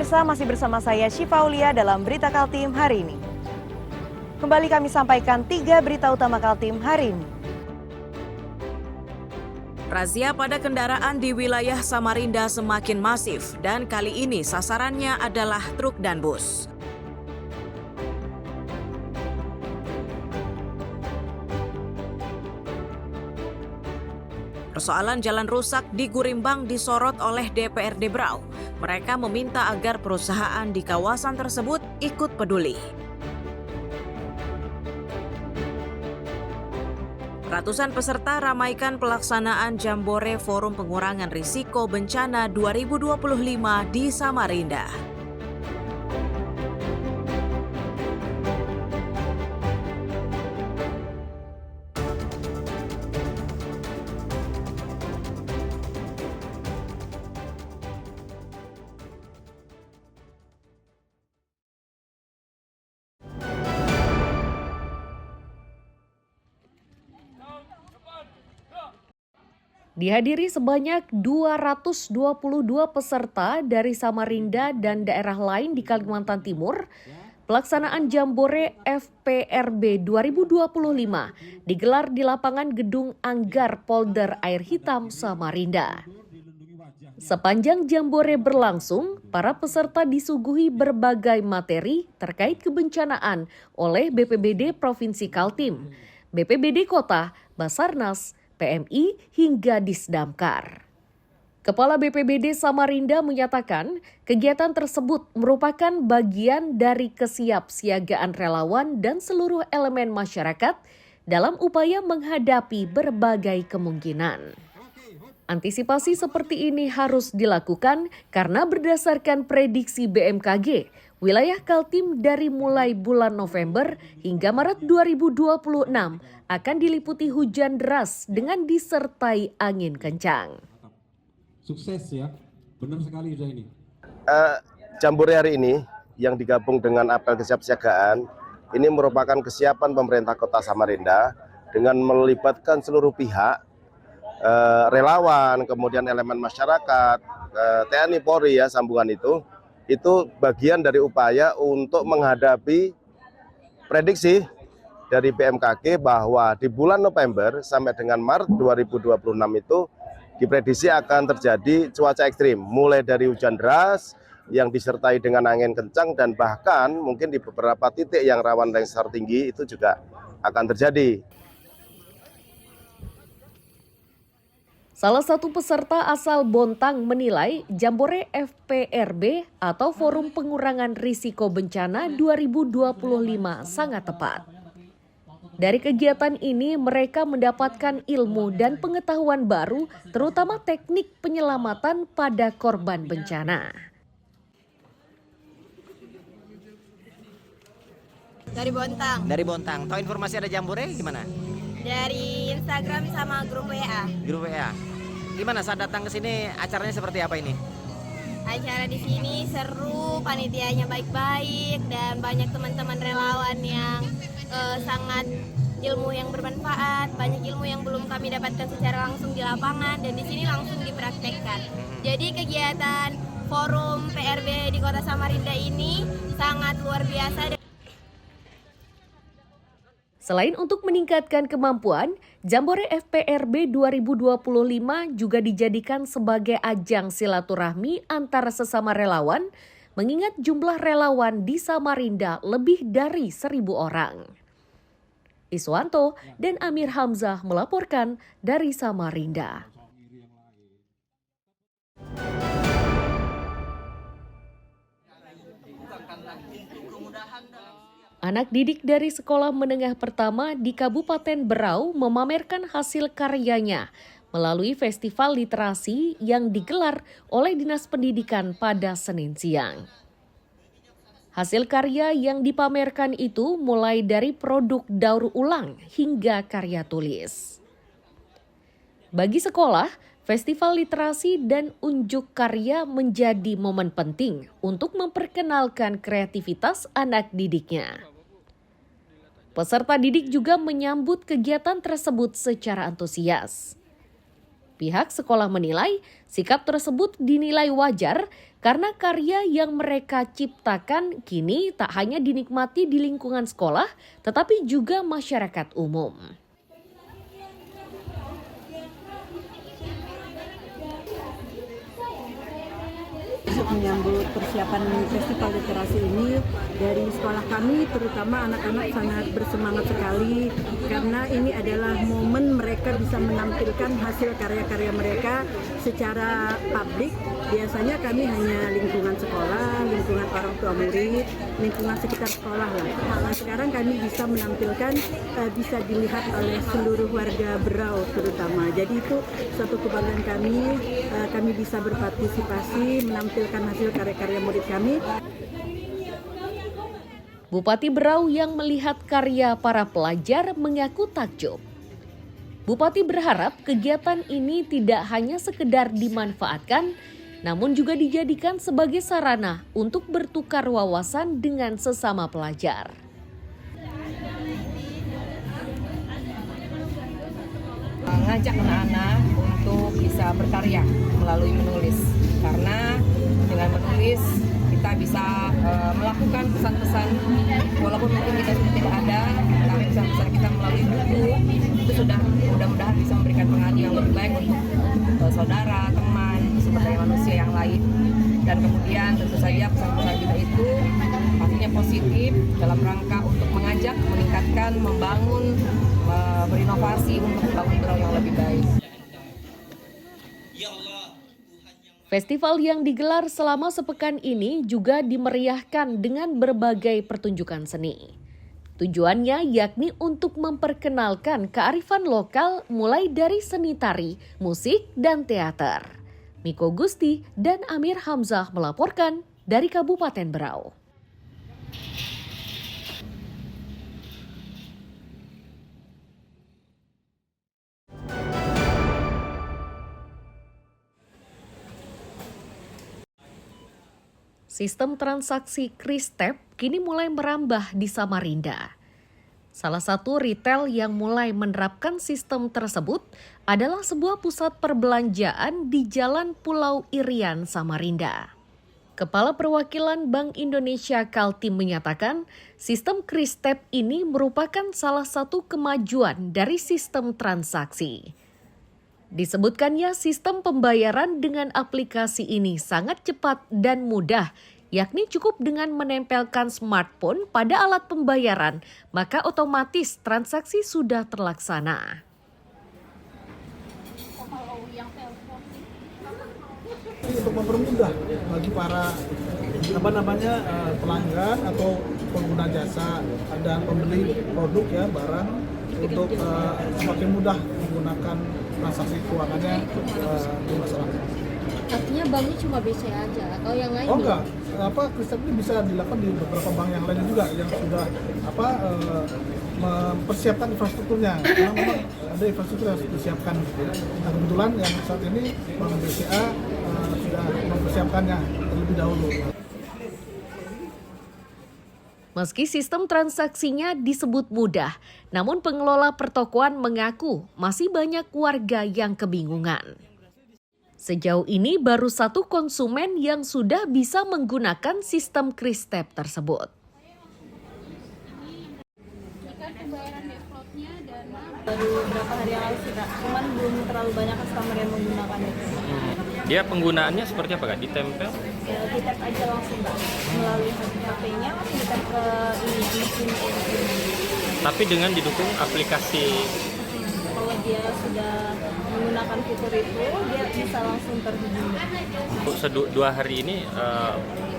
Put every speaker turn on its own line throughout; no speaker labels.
pemirsa, masih bersama saya Syifa Aulia dalam Berita Kaltim hari ini. Kembali kami sampaikan 3 berita utama Kaltim hari ini.
Razia pada kendaraan di wilayah Samarinda semakin masif dan kali ini sasarannya adalah truk dan bus. Persoalan jalan rusak di Gurimbang disorot oleh DPRD Berau. Mereka meminta agar perusahaan di kawasan tersebut ikut peduli. Ratusan peserta ramaikan pelaksanaan Jambore Forum Pengurangan Risiko Bencana 2025 di Samarinda.
Dihadiri sebanyak 222 peserta dari Samarinda dan daerah lain di Kalimantan Timur, pelaksanaan Jambore FPRB 2025 digelar di lapangan Gedung Anggar Polder Air Hitam Samarinda. Sepanjang Jambore berlangsung, para peserta disuguhi berbagai materi terkait kebencanaan oleh BPBD Provinsi Kaltim, BPBD Kota, Basarnas, PMI, hingga Disdamkar. Kepala BPBD Samarinda menyatakan kegiatan tersebut merupakan bagian dari kesiapsiagaan relawan dan seluruh elemen masyarakat dalam upaya menghadapi berbagai kemungkinan. Antisipasi seperti ini harus dilakukan karena berdasarkan prediksi BMKG, wilayah Kaltim dari mulai bulan November hingga Maret 2026 akan diliputi hujan deras dengan disertai angin kencang.
Sukses ya, benar sekali sudah ini.
Jambore hari ini yang digabung dengan apel kesiapsiagaan, ini merupakan kesiapan pemerintah Kota Samarinda dengan melibatkan seluruh pihak, relawan, kemudian elemen masyarakat, TNI Polri ya sambungan itu bagian dari upaya untuk menghadapi prediksi dari BMKG bahwa di bulan November sampai dengan Maret 2026 itu diprediksi akan terjadi cuaca ekstrim, mulai dari hujan deras yang disertai dengan angin kencang dan bahkan mungkin di beberapa titik yang rawan longsor tinggi itu juga akan terjadi.
Salah satu peserta asal Bontang menilai Jambore FPRB atau Forum Pengurangan Risiko Bencana 2025 sangat tepat. Dari kegiatan ini mereka mendapatkan ilmu dan pengetahuan baru terutama teknik penyelamatan pada korban bencana.
Dari Bontang.
Dari Bontang. Tahu informasi ada Jambore gimana?
Dari Instagram sama grup WA.
Grup WA. Gimana saat datang ke sini acaranya seperti apa ini?
Acara di sini seru, panitianya baik-baik dan banyak teman-teman relawan yang sangat ilmu yang bermanfaat, banyak ilmu yang belum kami dapatkan secara langsung di lapangan dan di sini langsung dipraktekkan. Jadi kegiatan Forum PRB di Kota Samarinda ini sangat luar biasa.
Selain untuk meningkatkan kemampuan, Jambore FPRB 2025 juga dijadikan sebagai ajang silaturahmi antara sesama relawan, mengingat jumlah relawan di Samarinda lebih dari 1.000 orang. Iswanto dan Amir Hamzah melaporkan dari Samarinda. Anak didik dari sekolah menengah pertama di Kabupaten Berau memamerkan hasil karyanya melalui festival literasi yang digelar oleh Dinas Pendidikan pada Senin siang. Hasil karya yang dipamerkan itu mulai dari produk daur ulang hingga karya tulis. Bagi sekolah, festival literasi dan unjuk karya menjadi momen penting untuk memperkenalkan kreativitas anak didiknya. Peserta. Peserta didik juga menyambut kegiatan tersebut secara antusias. Pihak sekolah menilai sikap tersebut dinilai wajar karena karya yang mereka ciptakan kini tak hanya dinikmati di lingkungan sekolah, tetapi juga masyarakat umum.
Untuk menyambut persiapan festival literasi ini, dari sekolah kami terutama anak-anak sangat bersemangat sekali karena ini adalah momen mereka bisa menampilkan hasil karya-karya mereka secara publik. Biasanya kami hanya lingkungan sekolah, lingkungan orang tua murid, lingkungan sekitar sekolah lah. Nah, sekarang kami bisa menampilkan, bisa dilihat oleh seluruh warga Berau terutama. Jadi itu suatu kebanggaan kami bisa berpartisipasi menampilkan hasil karya-karya murid kami.
Bupati Berau yang melihat karya para pelajar mengaku takjub. Bupati berharap kegiatan ini tidak hanya sekedar dimanfaatkan, namun juga dijadikan sebagai sarana untuk bertukar wawasan dengan sesama pelajar.
Ngajak anak-anak untuk bisa berkarya melalui menulis, karena dengan menulis kita bisa melakukan pesan-pesan walaupun mungkin kita sudah tidak ada, tapi pesan-pesan kita melalui buku itu sudah mudah-mudahan bisa memberikan pengaruh yang lebih baik untuk saudara, teman, sumber daya manusia yang lain. Dan kemudian tentu saja pesan-pesan kita itu artinya positif dalam rangka untuk mengajak, meningkatkan, membangun, berinovasi untuk membangun Berau yang lebih baik.
Festival yang digelar selama sepekan ini juga dimeriahkan dengan berbagai pertunjukan seni. Tujuannya yakni untuk memperkenalkan kearifan lokal mulai dari seni tari, musik, dan teater. Miko Gusti dan Amir Hamzah melaporkan dari Kabupaten Berau. Sistem transaksi KrisTap kini mulai merambah di Samarinda. Salah satu retail yang mulai menerapkan sistem tersebut adalah sebuah pusat perbelanjaan di Jalan Pulau Irian, Samarinda. Kepala Perwakilan Bank Indonesia Kaltim menyatakan sistem KrisTap ini merupakan salah satu kemajuan dari sistem transaksi. Disebutkannya sistem pembayaran dengan aplikasi ini sangat cepat dan mudah, yakni cukup dengan menempelkan smartphone pada alat pembayaran, maka otomatis transaksi sudah terlaksana.
Untuk mempermudah bagi para pelanggan atau pengguna jasa dan pembeli produk ya barang untuk semakin mudah menggunakan transaksi keuangannya di masyarakat.
Artinya banknya cuma BCA aja atau yang lain?
Oh enggak, KrisTap ini bisa dilakukan di beberapa bank yang lain juga yang sudah mempersiapkan infrastrukturnya. Karena memang ada infrastruktur yang harus disiapkan. Nah kebetulan yang saat ini Bank BCA sudah mempersiapkannya terlebih dahulu.
Meski sistem transaksinya disebut mudah, namun pengelola pertokoan mengaku masih banyak warga yang kebingungan. Sejauh ini baru satu konsumen yang sudah bisa menggunakan sistem KrisTap tersebut.
Baru beberapa hari yang lalu sih Kak, cuman belum terlalu banyak customer yang menggunakan itu.
Dia penggunaannya seperti apa Kak? Ditempel?
Ya, di-tap aja langsung Kak, melalui HP-nya di-tap ke mesin ATM.
Tapi dengan didukung aplikasi.
Kalau dia sudah menggunakan fitur itu, dia bisa langsung terhubung.
Untuk 2 hari ini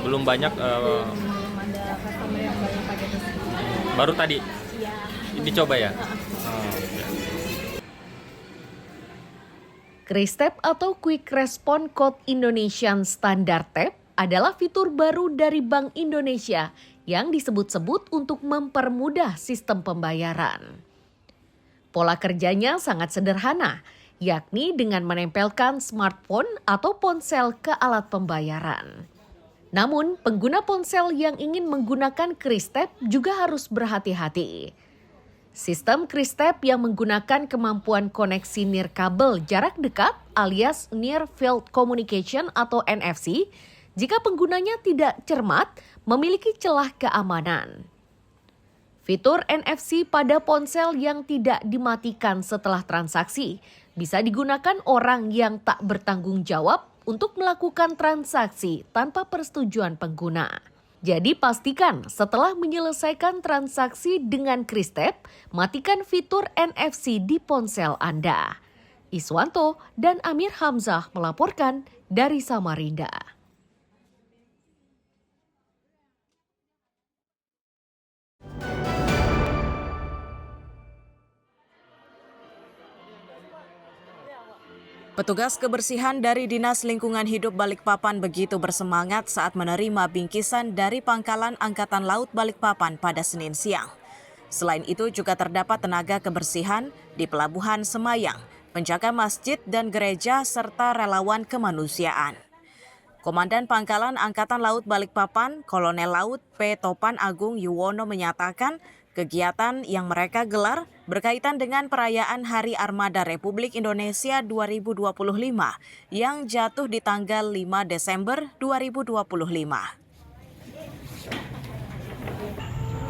belum banyak.
Belum ada customer yang banyak pakai itu.
Baru tadi?
Iya.
Dicoba ya?
KrisTap atau Quick Response Code Indonesian Standard Tap adalah fitur baru dari Bank Indonesia yang disebut-sebut untuk mempermudah sistem pembayaran. Pola kerjanya sangat sederhana, yakni dengan menempelkan smartphone atau ponsel ke alat pembayaran. Namun, pengguna ponsel yang ingin menggunakan KrisTap juga harus berhati-hati. Sistem Kristep yang menggunakan kemampuan koneksi nirkabel jarak dekat alias Near Field Communication atau NFC, jika penggunanya tidak cermat, memiliki celah keamanan. Fitur NFC pada ponsel yang tidak dimatikan setelah transaksi bisa digunakan orang yang tak bertanggung jawab untuk melakukan transaksi tanpa persetujuan pengguna. Jadi pastikan setelah menyelesaikan transaksi dengan Kristep, matikan fitur NFC di ponsel Anda. Iswanto dan Amir Hamzah melaporkan dari Samarinda.
Petugas kebersihan dari Dinas Lingkungan Hidup Balikpapan begitu bersemangat saat menerima bingkisan dari Pangkalan Angkatan Laut Balikpapan pada Senin siang. Selain itu juga terdapat tenaga kebersihan di Pelabuhan Semayang, penjaga masjid dan gereja, serta relawan kemanusiaan. Komandan Pangkalan Angkatan Laut Balikpapan, Kolonel Laut P. Topan Agung Yuwono menyatakan kegiatan yang mereka gelar berkaitan dengan perayaan Hari Armada Republik Indonesia 2025 yang jatuh di tanggal 5 Desember 2025.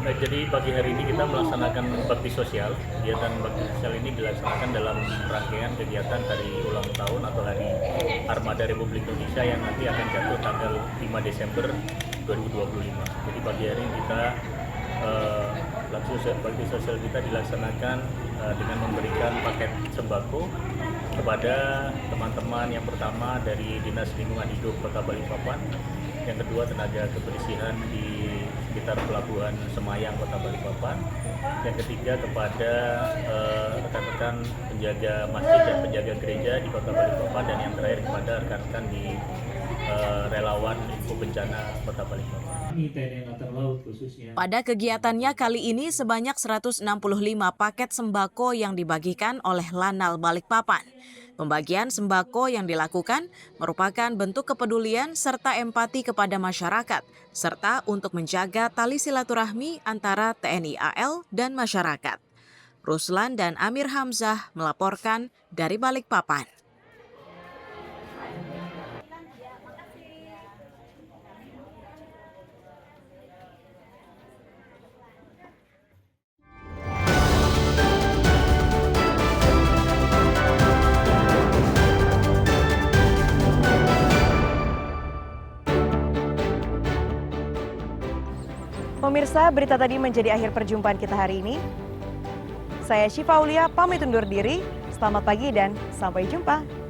Jadi pagi hari ini kita melaksanakan bakti sosial. Kegiatan bakti sosial ini dilaksanakan dalam rangkaian kegiatan hari ulang tahun atau Hari Armada Republik Indonesia yang nanti akan jatuh tanggal 5 Desember 2025. Jadi pagi hari ini kita bakti sosial kita dilaksanakan dengan memberikan paket sembako kepada teman-teman. Yang pertama dari Dinas Lingkungan Hidup Kota Balikpapan, yang kedua tenaga kebersihan di sekitar Pelabuhan Semayang Kota Balikpapan, yang ketiga kepada rekan-rekan penjaga masjid dan penjaga gereja di Kota Balikpapan, dan yang terakhir kepada rekan-rekan di relawan info bencana Kota Balikpapan.
Pada kegiatannya kali ini sebanyak 165 paket sembako yang dibagikan oleh Lanal Balikpapan. Pembagian sembako yang dilakukan merupakan bentuk kepedulian serta empati kepada masyarakat, serta untuk menjaga tali silaturahmi antara TNI AL dan masyarakat. Ruslan dan Amir Hamzah melaporkan dari Balikpapan.
Pemirsa, berita tadi menjadi akhir perjumpaan kita hari ini. Saya Syifa Aulia pamit undur diri. Selamat pagi dan sampai jumpa.